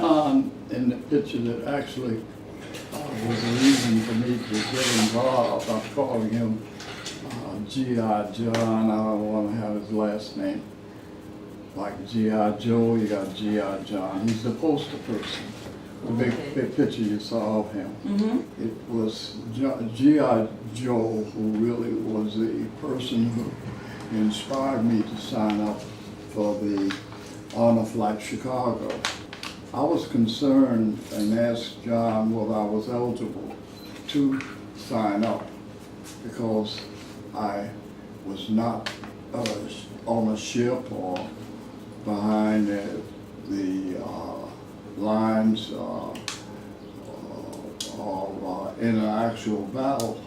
John in the picture that actually was the reason for me to get involved. I'm calling him G.I. John. I don't want to have his last name. Like G.I. Joe, you got G.I. John. He's the poster person. The big picture you saw of him. Mm-hmm. It was G.I. Joe who really was the person who inspired me to sign up for the Honor Flight Chicago. I was concerned and asked John whether I was eligible to sign up because I was not on a ship or behind the lines in an actual battle.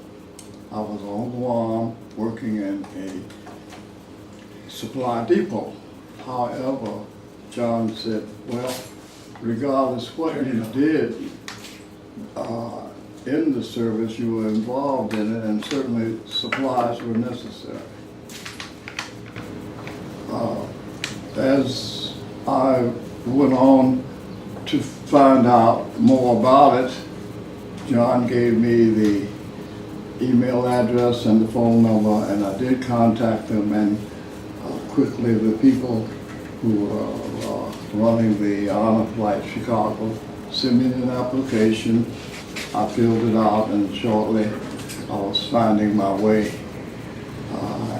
I was on Guam working in a supply depot. However, John said, well, regardless what you did in the service, you were involved in it, and certainly supplies were necessary. As I went on to find out more about it, John gave me the email address and the phone number, and I did contact them, and quickly the people who were running the Honor Flight Chicago sent me an application. I filled it out, and shortly I was finding my way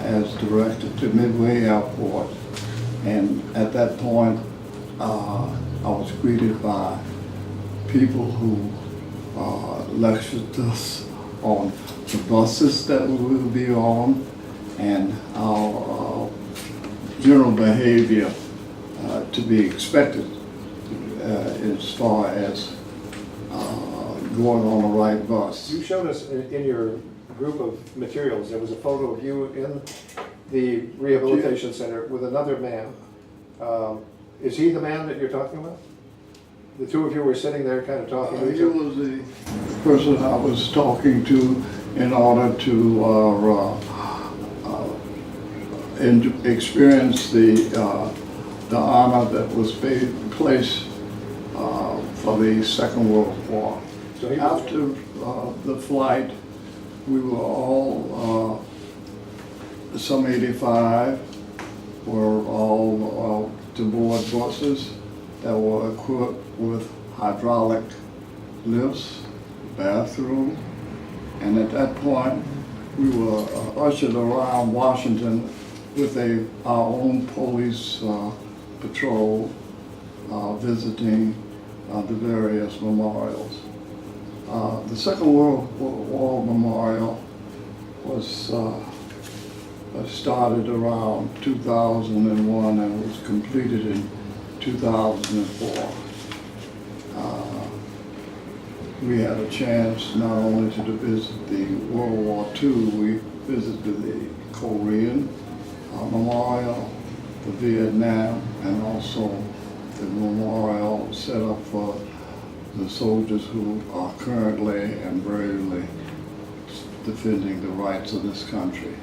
as director to Midway Airport. And at that point, I was greeted by people who lectured us on the buses that we will be on and our general behavior to be expected as far as going on the right bus. You showed us in your group of materials, there was a photo of you in the rehabilitation center with another man. Is he the man that you're talking about? The two of you were sitting there kind of talking to each He other? was the person I was talking to in order to experience the honor that was placed for the Second World War. So he was- After the flight, we were all, some 85, were all to board buses that were equipped with hydraulic lifts, bathroom, and at that point, we were ushered around Washington with our own police patrol visiting the various memorials. The Second World War Memorial was started around 2001 and was completed in 2004. We had a chance not only to visit the World War II, we visited the Korean Memorial, the Vietnam, and also the memorial set up for the soldiers who are currently and bravely defending the rights of this country.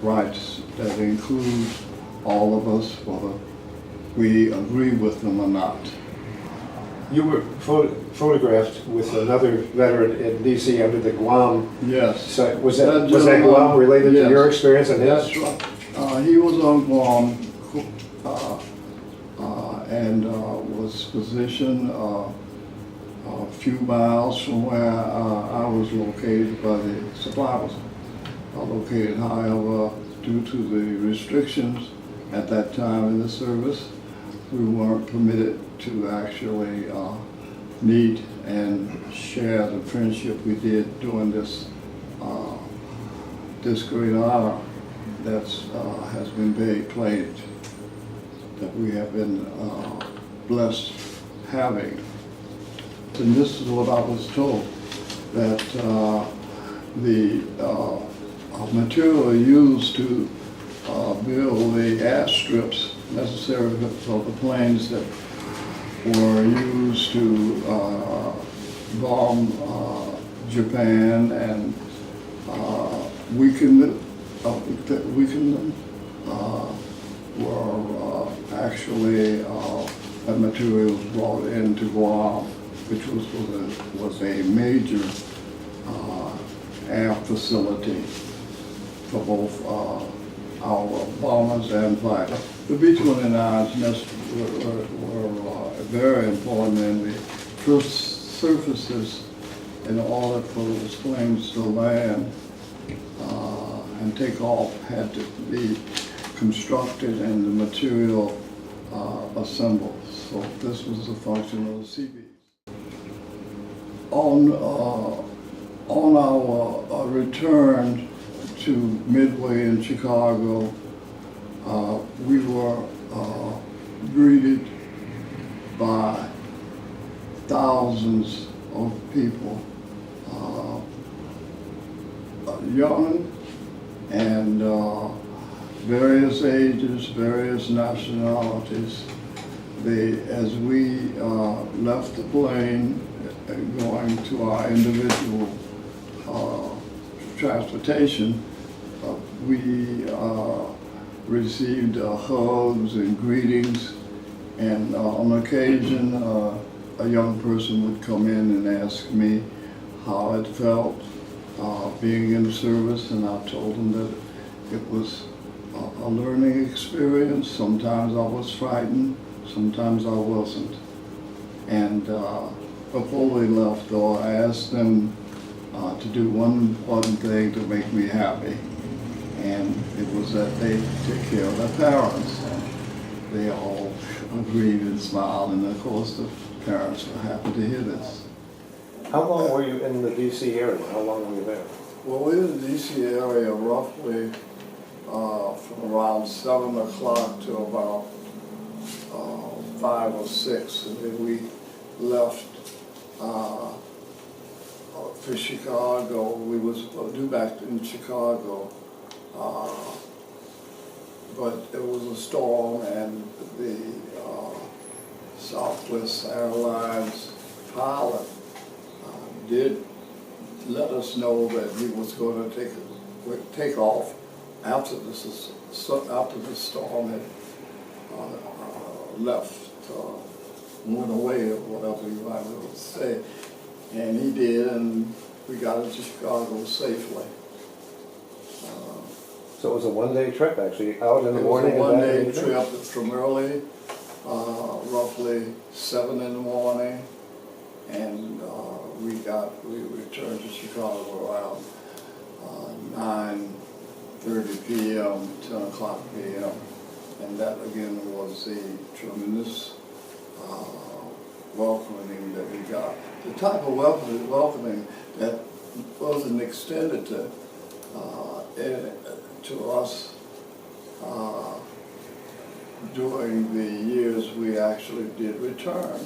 Rights that include all of us, whether we agree with them or not. You were photographed with another veteran in D.C. under the Guam Yes. site. Was that Guam related to your experience and his? That's right. He was on Guam and was positioned a few miles from where I was located, but the supply was located. However, due to the restrictions at that time in the service, we weren't permitted to actually meet and share the friendship we did during this great honor that has been played, that we have been blessed having. And this is what I was told, that the material used to build the airstrips necessary for the planes that were used to bomb Japan and weaken them, were actually materials brought into Guam, which was a major air facility for both our bombers and fighters. The B-29s were very important, and the first surfaces in order for those planes to land and take off had to be constructed and the material assembled. So this was the function of the CBs. On our return to Midway in Chicago, we were greeted by thousands of people, young and various ages, various nationalities. As we left the plane, going to our individual transportation, we received hugs and greetings, and on occasion a young person would come in and ask me how it felt being in service, and I told them that it was a learning experience. Sometimes I was frightened, sometimes I wasn't. And before they left, though, I asked them to do one important thing to make me happy, and it was that they take care of their parents. And they all agreed and smiled, and of course the parents were happy to hear this. How long were you in the DC area? How long were you there? Well, we were in the DC area roughly from around 7 o'clock to about 5 or 6, and then we left for Chicago. We was due back in Chicago, but there was a storm, and the Southwest Airlines pilot did let us know that he was going to take off after the storm had left, went away, or whatever you might want to say. And he did, and we got into Chicago safely. So it was a one-day trip, actually, out in the morning? It was a one-day trip from early, roughly 7 in the morning, and we returned to Chicago around 9:30 p.m., 10 o'clock p.m. And that again was a tremendous welcoming that we got. The type of welcoming that wasn't extended to us during the years we actually did return.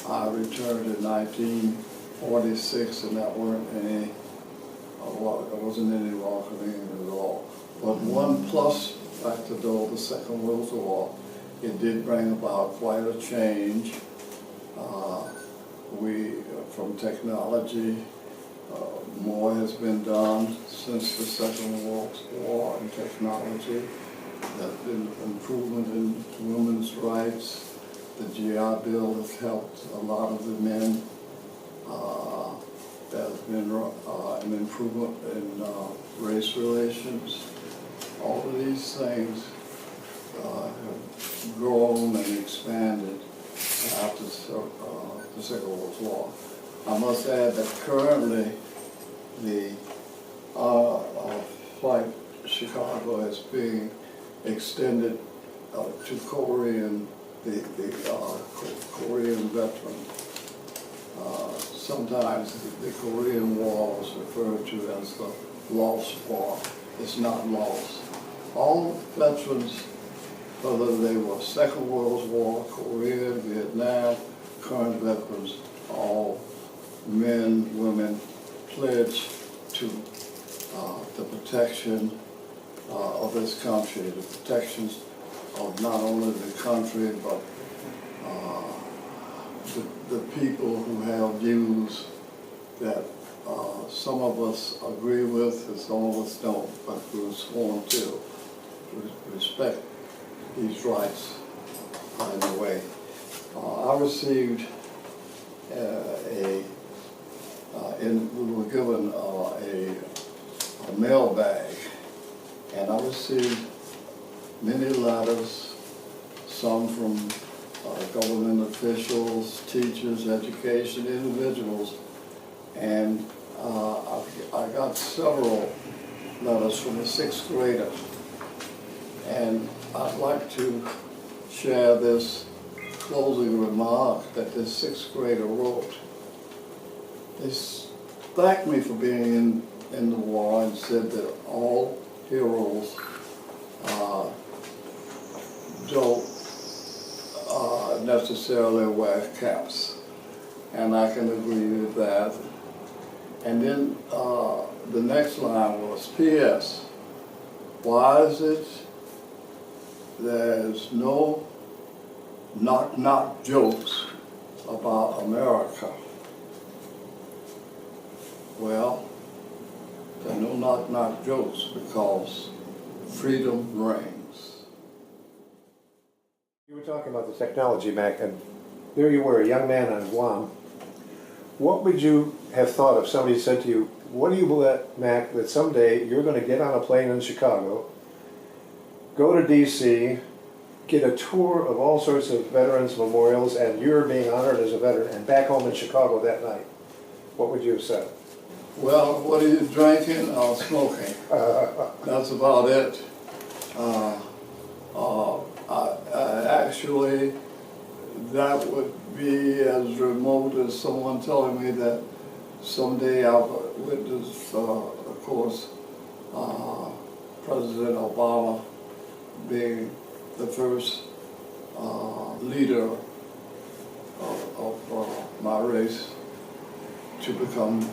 I returned in 1946, and that weren't any, there wasn't any welcoming at all. But one plus factor, though, the Second World War, it did bring about quite a change. From technology, more has been done since the Second World War in technology. There's been improvement in women's rights. The GI Bill has helped a lot of the men. There's been an improvement in race relations. All of these things have grown and expanded after the Second World War. I must add that currently the flight to Chicago is being extended to Korean, the Korean veterans. Sometimes the Korean War was referred to as the lost war. It's not lost. All veterans, whether they were Second World War, Korea, Vietnam, current veterans, all men, women, pledge to the protection of this country, the protections of not only the country, but the people who have views that some of us agree with and some of us don't, but we're sworn to respect these rights anyway. I received we were given a mail bag, and I received many letters, some from government officials, teachers, education, individuals, and I got several letters from a sixth grader. And I'd like to share this closing remark that this sixth grader wrote. They thanked me for being in the war and said that all heroes don't necessarily wear caps. And I can agree with that. And then the next line was, P.S. Why is it there's no knock-knock jokes about America? Well, there are no knock-knock jokes because freedom reigns. You were talking about the technology, Mac, and there you were, a young man on Guam. What would you have thought if somebody said to you, what do you bet, Mac, that someday you're going to get on a plane in Chicago, go to D.C., get a tour of all sorts of veterans' memorials, and you're being honored as a veteran, and back home in Chicago that night? What would you have said? Well, what are you drinking or smoking? That's about it. Actually, that would be as remote as someone telling me that someday I'll witness, of course, President Obama being the first leader of my race to become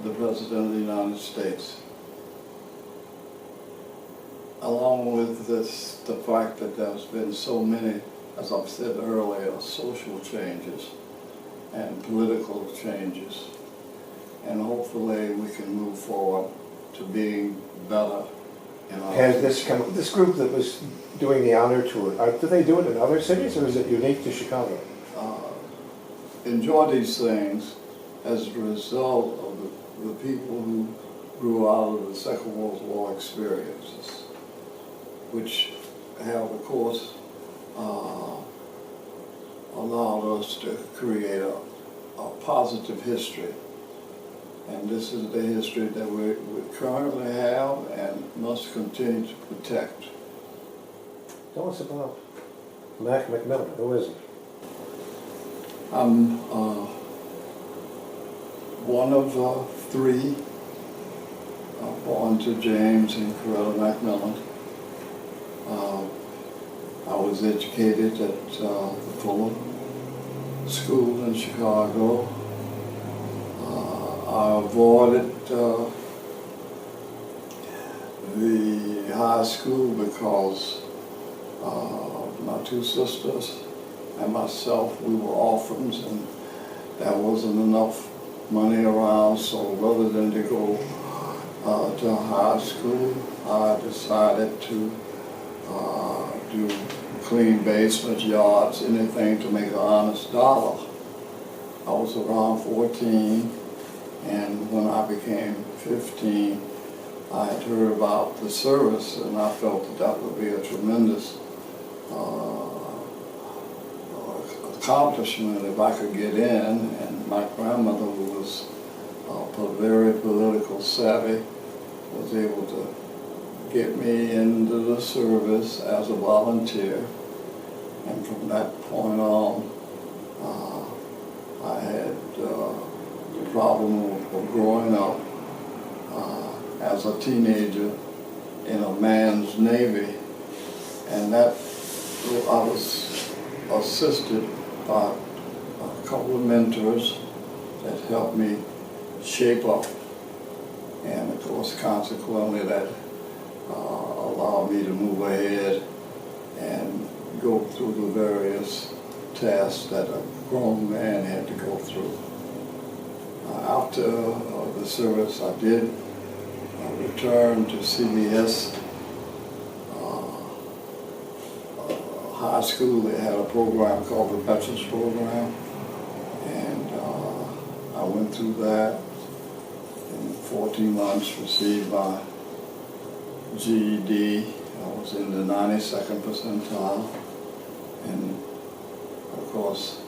the President of the United States. Along with this, the fact that there's been so many, as I've said earlier, social changes and political changes. And hopefully we can move forward to being better in our Has this group that was doing the honor tour, do they do it in other cities, or is it unique to Chicago? enjoy these things as a result of the people who grew out of the Second World War experiences, which have, of course, allowed us to create a positive history. And this is the history that we currently have and must continue to protect. Tell us about Mac McMillan. Who is he? I'm one of three, born to James and Coretta McMillan. I was educated at the Fuller School in Chicago. I avoided the high school because my two sisters and myself, we were orphans, and there wasn't enough money around, so rather than to go to high school, I decided to do clean basements, yards, anything to make an honest dollar. I was around 14, and when I became 15, I had heard about the service, and I felt that that would be a tremendous accomplishment if I could get in. And my grandmother, who was very political savvy, was able to get me into the service as a volunteer. And from that point on, I had the problem of growing up as a teenager in a man's navy, and that I was assisted by a couple of mentors that helped me shape up, and of course consequently that allowed me to move ahead and go through the various tasks that a grown man had to go through. After the service, I did return to CBS high school, they had a program called the Veterans Program, and I went through that. In 14 months, received my GED. I was in the 92nd percentile, and of course,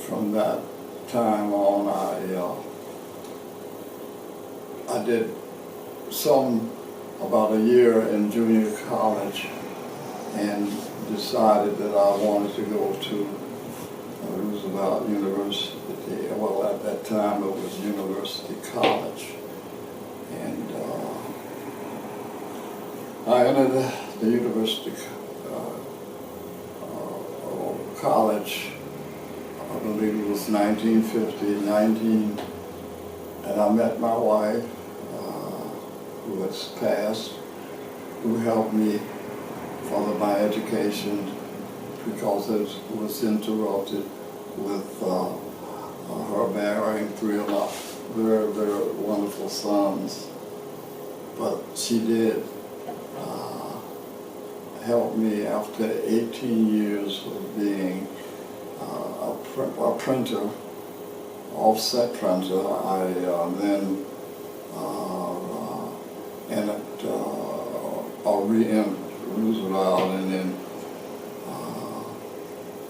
from that time on, I did about a year in junior college, and decided that I wanted to go to Roosevelt University. Well, at that time it was University College, and I entered the University College. I believe it was 1950, and I met my wife, who has passed, who helped me further my education because it was interrupted with her marrying three of my very, very wonderful sons. But she did help me after 18 years of being a printer, offset printer. I then entered in Roosevelt, and then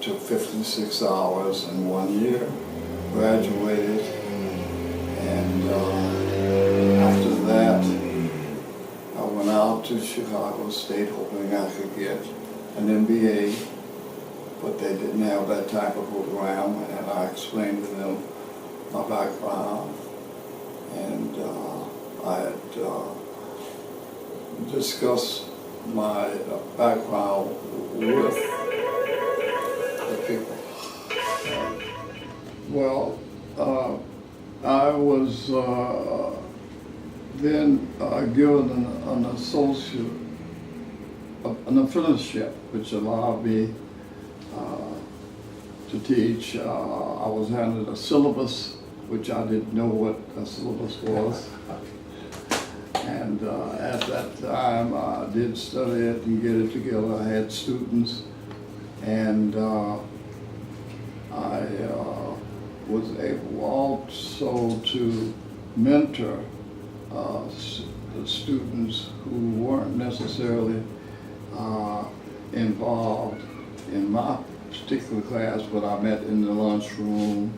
took 56 hours in 1 year, graduated, and after that I went out to Chicago State hoping I could get an MBA, but they didn't have that type of program, and I explained to them my background, and I had discussed my background with the people. Well, I was then given an associate, an apprenticeship, which allowed me to teach. I was handed a syllabus, which I didn't know what a syllabus was. And at that time, I did study it and get it together. I had students, and I was able also to mentor the students who weren't necessarily involved in my particular class, but I met in the lunchroom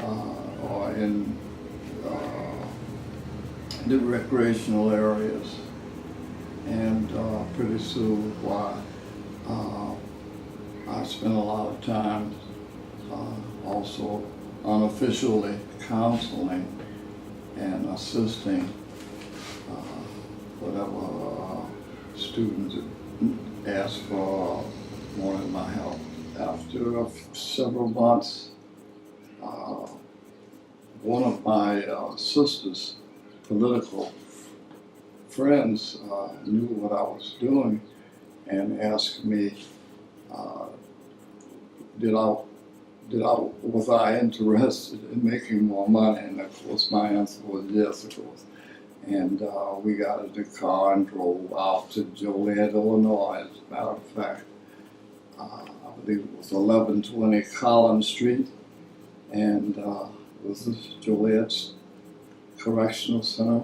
or in the recreational areas, and pretty soon I spent a lot of time also unofficially counseling and assisting whatever students asked for, wanted my help. After several months, one of my sister's political friends knew what I was doing and asked me, was I interested in making more money? And of course my answer was yes, of course. And we got in the car and drove out to Joliet, Illinois. As a matter of fact, I believe it was 1120 Collins Street, and it was Joliet's Correctional Center.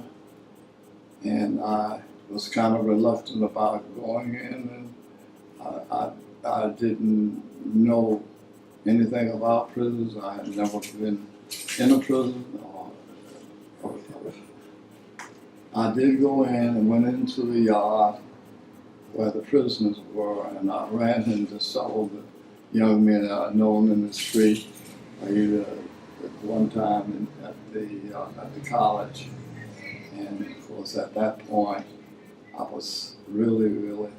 And I was kind of reluctant about going in, and I didn't know anything about prisons. I had never been in a prison. I did go in and went into the yard where the prisoners were, and I ran into several of the young men that I'd known in the street, either at one time at the college. And of course, at that point, I was really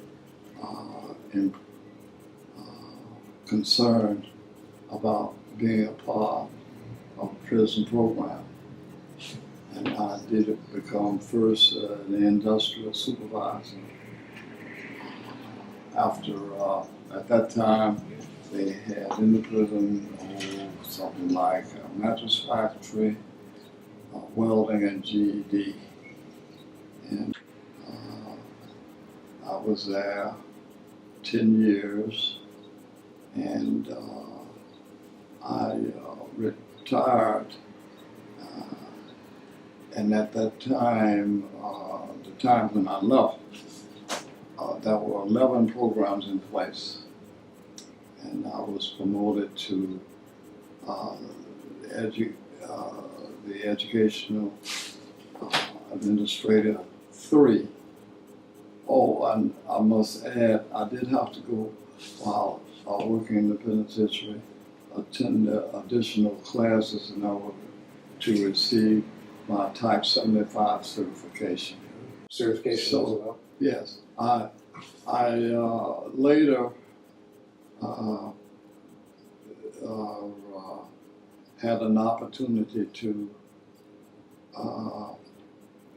concerned about being a part of a prison program. And I did become first an industrial supervisor. After, at that time, they had in the prison something like a mattress factory, welding, and GED. And I was there 10 years, and I retired. And at that time, the time when I left, there were 11 programs in place, and I was promoted to the educational administrator 3. Oh, and I must add, I did have to go while working in the penitentiary, attend additional classes in order to receive my Type 75 certification. Certification So, as well? Yes, I later had an opportunity to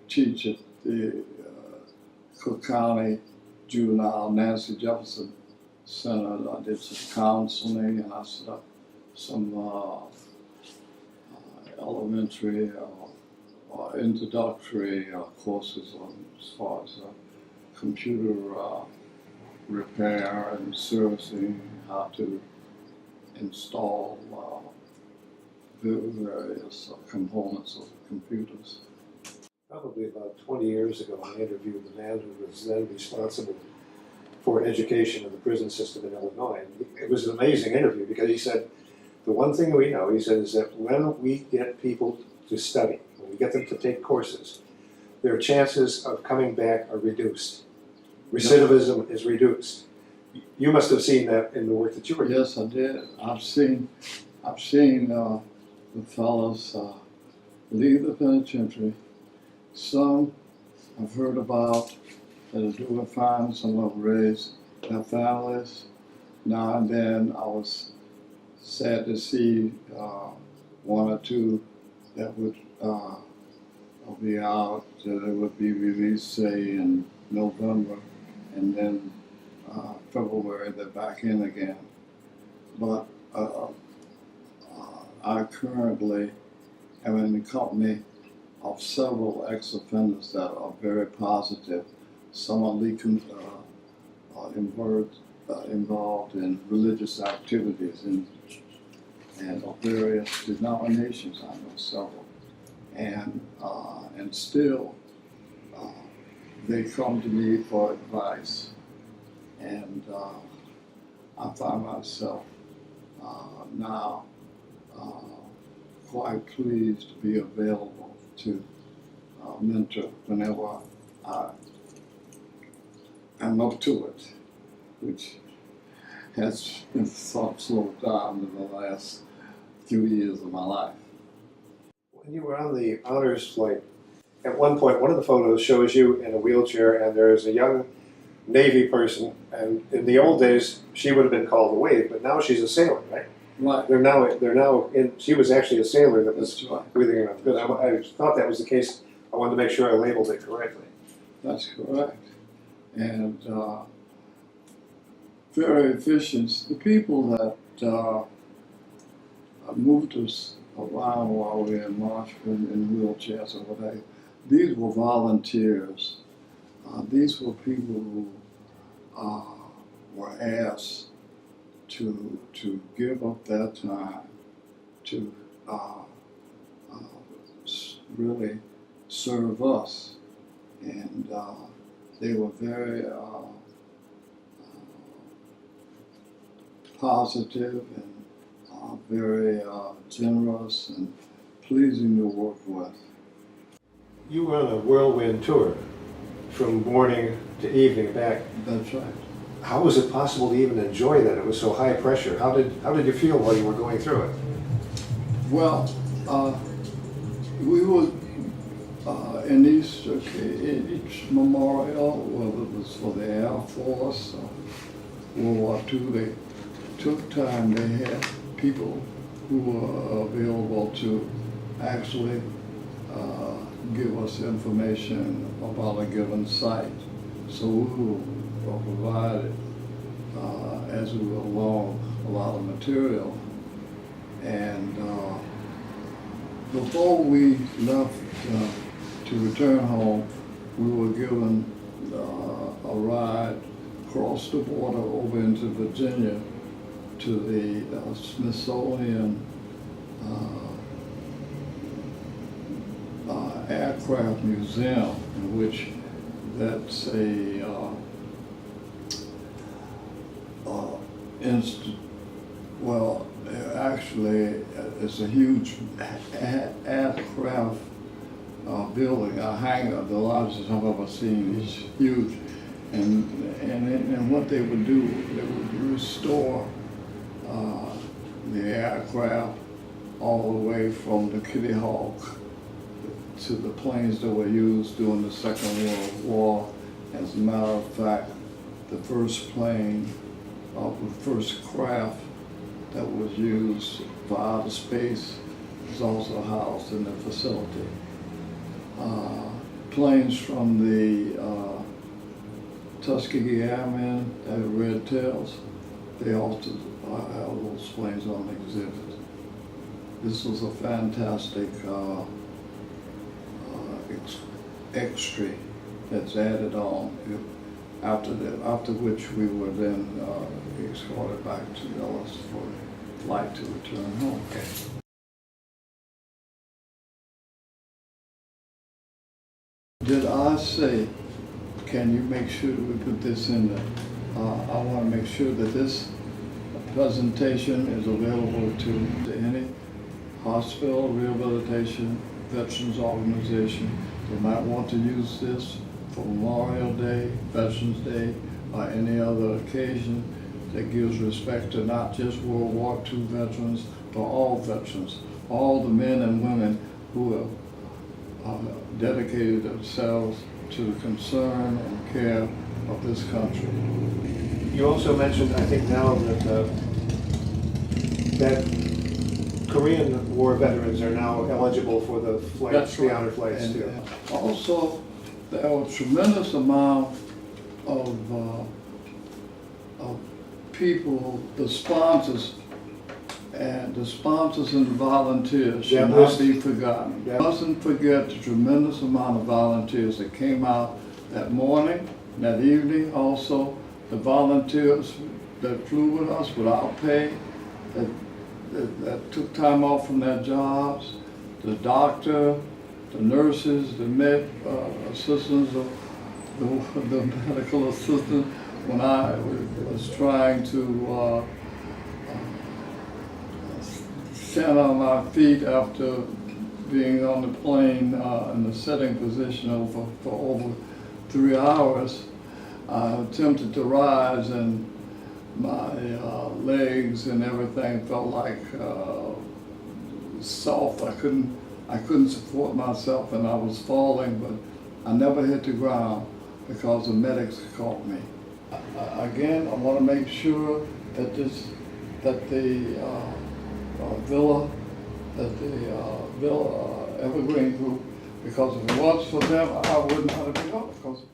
teach at the Cook County Juvenile Nancy Jefferson Center. I did some counseling, and I set up some elementary or introductory courses on as far as computer repair and servicing, how to install various components of computers. Probably about 20 years ago, I interviewed the man who was then responsible for education in the prison system in Illinois. It was an amazing interview because he said, the one thing we know, he said, is that when we get people to study, when we get them to take courses, their chances of coming back are reduced. Recidivism is reduced. You must have seen that in the work that you were doing. Yes, I did. I've seen the fellows leave the penitentiary. Some I've heard about that are doing fine. Some have raised their families. Now and then I was sad to see one or two that would be out. They would be released, say, in November, and then February they're back in again. But I currently am in the company of several ex-offenders that are very positive. Some are involved in religious activities and of various denominations. I know several, and still they come to me for advice, and I find myself now quite pleased to be available to mentor whenever I'm up to it, which has been slowed down in the last few years of my life. When you were on the honors flight, at one point, one of the photos shows you in a wheelchair, and there's a young Navy person, and in the old days, she would have been called a wave, but now she's a sailor, right? Right. They're now in, she was actually a sailor that was That's right. wheeling around. Because I thought that was the case. I wanted to make sure I labeled it correctly. That's correct. And very efficient. The people that moved us around while we were in Marshall in wheelchairs or whatever, these were volunteers. These were people who were asked to give up their time to really serve us, and they were very positive and very generous and pleasing to work with. You were on a whirlwind tour from morning to evening back. That's right. How was it possible to even enjoy that? It was so high pressure. How did you feel while you were going through it? Well, we were in each memorial, whether it was for the Air Force or World War II, they took time. They had people who were available to actually give us information about a given site. So we were provided, as we went along, a lot of material. And before we left to return home, we were given a ride crossed the border over into Virginia to the Smithsonian Aircraft Museum, in which that's a well, actually, it's a huge aircraft building, a hangar, the largest I've ever seen. It's huge, and what they would do, they would restore the aircraft all the way from the Kitty Hawk to the planes that were used during the Second World War. As a matter of fact, the first plane, the first craft that was used for outer space is also housed in the facility. Planes from the Tuskegee Airmen, that Red Tails, they also have those planes on exhibit. This was a fantastic extra that's added on, after which we were then escorted back to Dallas for a flight to return home. Okay. Did I say, can you make sure that we put this in there? I want to make sure that this presentation is available to any hospital, rehabilitation, veterans organization. They might want to use this for Memorial Day, Veterans Day, or any other occasion that gives respect to not just World War II veterans, but all veterans, all the men and women who have dedicated themselves to the concern and care of this country. You also mentioned, I think now that that Korean War veterans are now eligible for the flights, That's the right. honor flights And, too. Also, there are a tremendous amount of people, the sponsors and the volunteers should not be forgotten. Yeah. Mustn't forget the tremendous amount of volunteers that came out that morning, that evening. Also, the volunteers that flew with us without pay, that took time off from their jobs, the doctor, the nurses, the med assistants, the medical assistant. When I was trying to stand on my feet after being on the plane in the sitting position for over 3 hours, I attempted to rise and my legs and everything felt like soft. I couldn't support myself, and I was falling, but I never hit the ground because the medics caught me. Again, I want to make sure that the Villa Evergreen Group, because if it was for them, I would not have been up, because